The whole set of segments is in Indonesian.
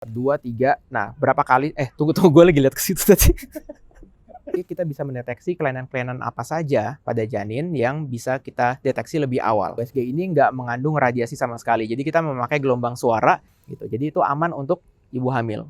2, 3. Nah, berapa kali tunggu gue lagi lihat ke situ tadi. Kita bisa mendeteksi kelainan-kelainan apa saja pada janin yang bisa kita deteksi lebih awal. USG ini nggak mengandung radiasi sama sekali, jadi kita memakai gelombang suara gitu. Jadi itu aman untuk ibu hamil.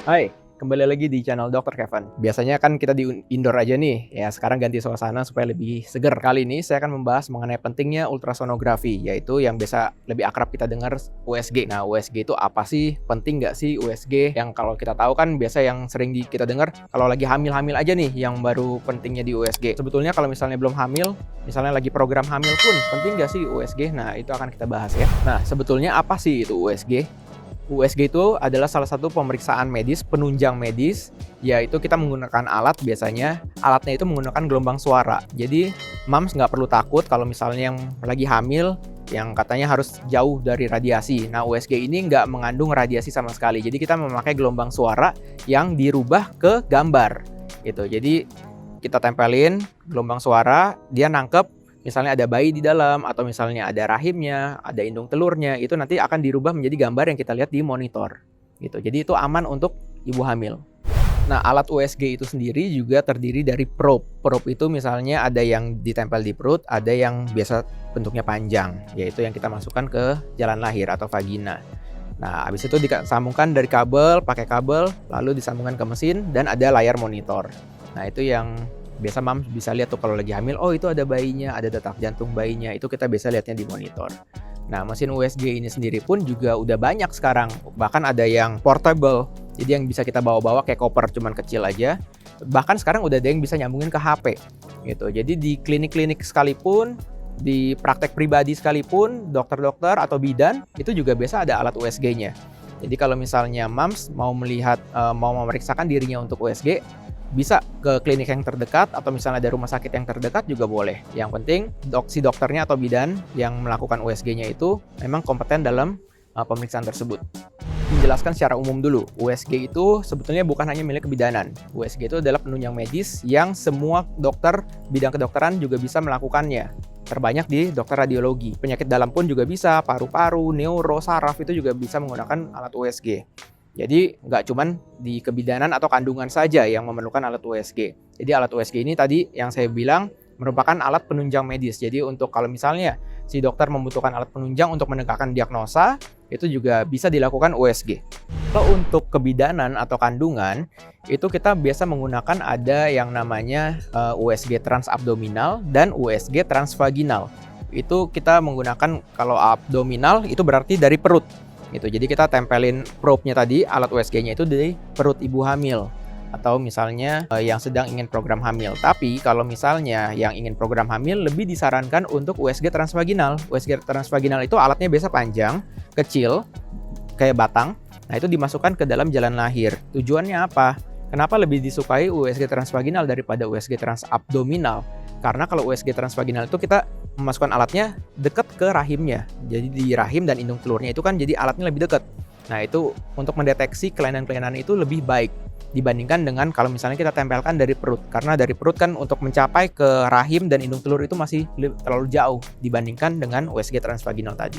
Hai, kembali lagi di channel Dr. Kevin. Biasanya kan kita di indoor aja nih, ya sekarang ganti suasana supaya lebih seger. Kali ini saya akan membahas mengenai pentingnya ultrasonografi, yaitu yang biasa lebih akrab kita dengar USG. Nah, USG itu apa sih? Penting nggak sih USG? Yang kalau kita tahu kan biasa yang sering kita dengar kalau lagi hamil-hamil aja nih yang baru pentingnya di USG. Sebetulnya kalau misalnya belum hamil, misalnya lagi program hamil pun, penting nggak sih USG? Nah, itu akan kita bahas ya. Nah, sebetulnya apa sih itu USG? USG itu adalah salah satu pemeriksaan medis, penunjang medis, yaitu kita menggunakan alat biasanya, alatnya itu menggunakan gelombang suara. Jadi, moms nggak perlu takut kalau misalnya yang lagi hamil, yang katanya harus jauh dari radiasi. Nah, USG ini nggak mengandung radiasi sama sekali. Jadi, kita memakai gelombang suara yang dirubah ke gambar. Gitu. Jadi, kita tempelin gelombang suara, dia nangkep misalnya ada bayi di dalam, atau misalnya ada rahimnya, ada indung telurnya, itu nanti akan dirubah menjadi gambar yang kita lihat di monitor. Gitu. Jadi itu aman untuk ibu hamil. Nah, alat USG itu sendiri juga terdiri dari probe. Probe itu misalnya ada yang ditempel di perut, ada yang biasa bentuknya panjang, yaitu yang kita masukkan ke jalan lahir atau vagina. Nah, habis itu disambungkan dari kabel, pakai kabel, lalu disambungkan ke mesin, dan ada layar monitor. Nah, itu yang biasa mams bisa lihat tuh kalau lagi hamil, oh itu ada bayinya, ada detak jantung bayinya, itu kita bisa lihatnya di monitor. Nah, mesin USG ini sendiri pun juga udah banyak sekarang, bahkan ada yang portable, jadi yang bisa kita bawa-bawa kayak koper cuman kecil aja. Bahkan sekarang udah ada yang bisa nyambungin ke HP gitu. Jadi di klinik-klinik sekalipun, di praktek pribadi sekalipun, dokter-dokter atau bidan itu juga biasa ada alat USG-nya. Jadi kalau misalnya mams mau melihat, mau memeriksakan dirinya untuk USG, bisa ke klinik yang terdekat atau misalnya ada rumah sakit yang terdekat juga boleh. Yang penting si dokternya atau bidan yang melakukan USG-nya itu memang kompeten dalam pemeriksaan tersebut. Menjelaskan secara umum dulu, USG itu sebetulnya bukan hanya milik kebidanan. USG itu adalah penunjang medis yang semua dokter bidang kedokteran juga bisa melakukannya. Terbanyak di dokter radiologi. Penyakit dalam pun juga bisa, paru-paru, neuro, saraf itu juga bisa menggunakan alat USG. Jadi nggak cuman di kebidanan atau kandungan saja yang memerlukan alat USG. Jadi alat USG ini tadi yang saya bilang merupakan alat penunjang medis. Jadi untuk kalau misalnya si dokter membutuhkan alat penunjang untuk menegakkan diagnosa, itu juga bisa dilakukan USG. Kalau untuk kebidanan atau kandungan, itu kita biasa menggunakan ada yang namanya USG transabdominal dan USG transvaginal. Itu kita menggunakan kalau abdominal itu berarti dari perut. Gitu. Jadi kita tempelin probe-nya tadi, alat USG-nya itu di perut ibu hamil atau misalnya yang sedang ingin program hamil. Tapi kalau misalnya yang ingin program hamil lebih disarankan untuk USG transvaginal. USG transvaginal itu alatnya biasa panjang, kecil, kayak batang. Nah, itu dimasukkan ke dalam jalan lahir. Tujuannya apa? Kenapa lebih disukai USG transvaginal daripada USG transabdominal? Karena kalau USG transvaginal itu kita memasukkan alatnya dekat ke rahimnya. Jadi di rahim dan indung telurnya itu kan jadi alatnya lebih dekat. Nah, itu untuk mendeteksi kelainan-kelainan itu lebih baik dibandingkan dengan kalau misalnya kita tempelkan dari perut. Karena dari perut kan untuk mencapai ke rahim dan indung telur itu masih terlalu jauh dibandingkan dengan USG transvaginal tadi.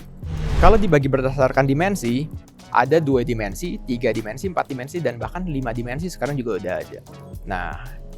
Kalau dibagi berdasarkan dimensi, ada 2 dimensi, 3 dimensi, 4 dimensi, dan bahkan 5 dimensi sekarang juga udah ada. Nah,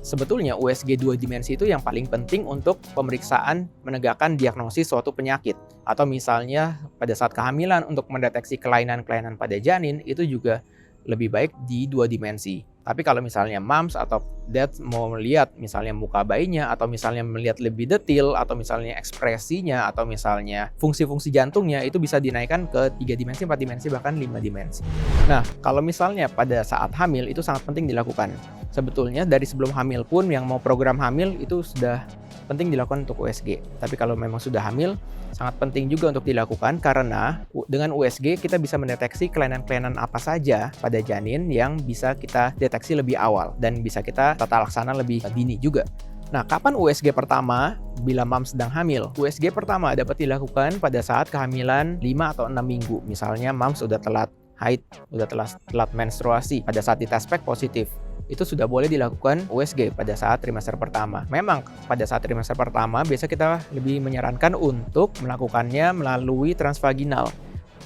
sebetulnya USG 2 dimensi itu yang paling penting untuk pemeriksaan menegakkan diagnosis suatu penyakit. Atau misalnya pada saat kehamilan untuk mendeteksi kelainan-kelainan pada janin itu juga lebih baik di 2 dimensi. Tapi kalau misalnya moms atau dad mau melihat misalnya muka bayinya, atau misalnya melihat lebih detail, atau misalnya ekspresinya, atau misalnya fungsi-fungsi jantungnya, itu bisa dinaikkan ke 3 dimensi, 4 dimensi, bahkan 5 dimensi. Nah, kalau misalnya pada saat hamil itu sangat penting dilakukan. Sebetulnya dari sebelum hamil pun yang mau program hamil itu sudah penting dilakukan untuk USG. Tapi kalau memang sudah hamil, sangat penting juga untuk dilakukan karena dengan USG kita bisa mendeteksi kelainan-kelainan apa saja pada janin yang bisa kita deteksi lebih awal dan bisa kita tata laksana lebih dini juga. Nah, kapan USG pertama bila mams sedang hamil? USG pertama dapat dilakukan pada saat kehamilan 5 atau 6 minggu. Misalnya mams sudah telat haid, sudah telat menstruasi, pada saat dites pack positif. itu sudah boleh dilakukan USG pada saat trimester pertama. Memang pada saat trimester pertama biasa kita lebih menyarankan untuk melakukannya melalui transvaginal.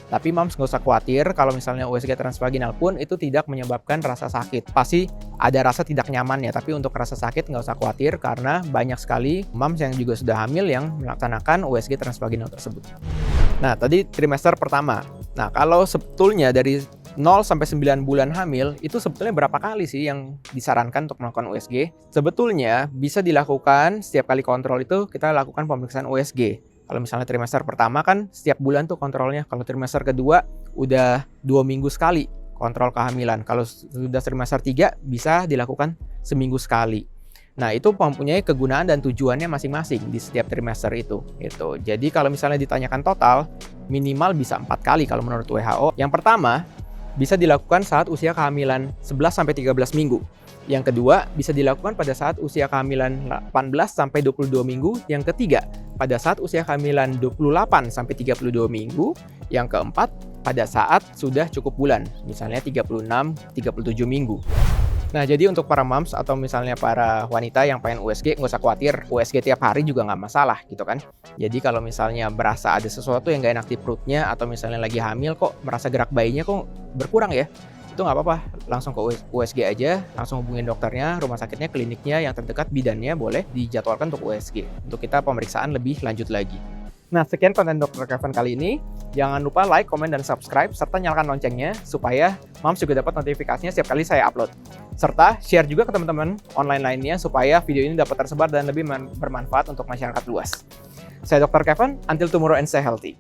Tapi moms nggak usah khawatir kalau misalnya USG transvaginal pun itu tidak menyebabkan rasa sakit. Pasti ada rasa tidak nyaman ya, tapi untuk rasa sakit nggak usah khawatir karena banyak sekali moms yang juga sudah hamil yang melaksanakan USG transvaginal tersebut. Nah, tadi trimester pertama. Nah, kalau sebetulnya dari 0 sampai 9 bulan hamil, itu sebetulnya berapa kali sih yang disarankan untuk melakukan USG? Sebetulnya bisa dilakukan setiap kali kontrol itu kita lakukan pemeriksaan USG. Kalau misalnya trimester pertama kan setiap bulan tuh kontrolnya. Kalau trimester kedua udah 2 minggu sekali kontrol kehamilan. Kalau sudah trimester 3 bisa dilakukan seminggu sekali. Nah, itu mempunyai kegunaan dan tujuannya masing-masing di setiap trimester itu. Gitu. Jadi kalau misalnya ditanyakan total, minimal bisa 4 kali kalau menurut WHO. Yang pertama, bisa dilakukan saat usia kehamilan 11-13 minggu. Yang kedua, bisa dilakukan pada saat usia kehamilan 18-22 minggu. Yang ketiga, pada saat usia kehamilan 28-32 minggu. Yang keempat, pada saat sudah cukup bulan, misalnya 36-37 minggu. Nah, jadi untuk para moms atau misalnya para wanita yang pengen USG, nggak usah khawatir, USG tiap hari juga nggak masalah gitu kan. Jadi kalau misalnya berasa ada sesuatu yang nggak enak di perutnya, atau misalnya lagi hamil kok merasa gerak bayinya kok berkurang ya, itu nggak apa-apa, langsung ke USG aja, langsung hubungin dokternya, rumah sakitnya, kliniknya yang terdekat, bidannya boleh dijadwalkan untuk USG, untuk kita pemeriksaan lebih lanjut lagi. Nah, sekian konten Dr. Kevin kali ini. Jangan lupa like, komen, dan subscribe, serta nyalakan loncengnya supaya moms juga dapat notifikasinya setiap kali saya upload. Serta share juga ke teman-teman online lainnya supaya video ini dapat tersebar dan lebih bermanfaat untuk masyarakat luas. Saya Dr. Kevin, until tomorrow and stay healthy.